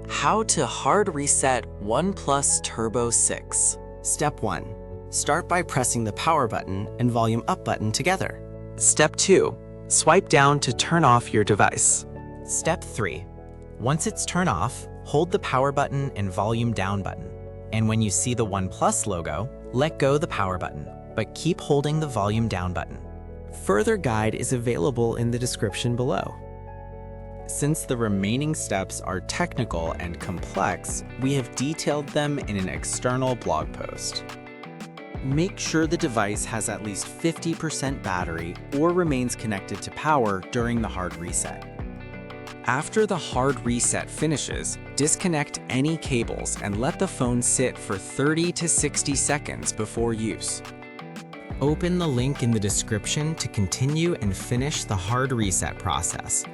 How to hard reset OnePlus Turbo 6. Step 1. Start by pressing the power button and volume up button together. Step 2. Swipe down to turn off your device. Step 3. Once it's turned off, hold the power button and volume down button. And when you see the OnePlus logo, let go the power button, but keep holding the volume down button. Further guide is available in the description below. Since the remaining steps are technical and complex, we have detailed them in an external blog post. Make sure the device has at least 50% battery or remains connected to power during the hard reset. After the hard reset finishes, disconnect any cables and let the phone sit for 30 to 60 seconds before use. Open the link in the description to continue and finish the hard reset process.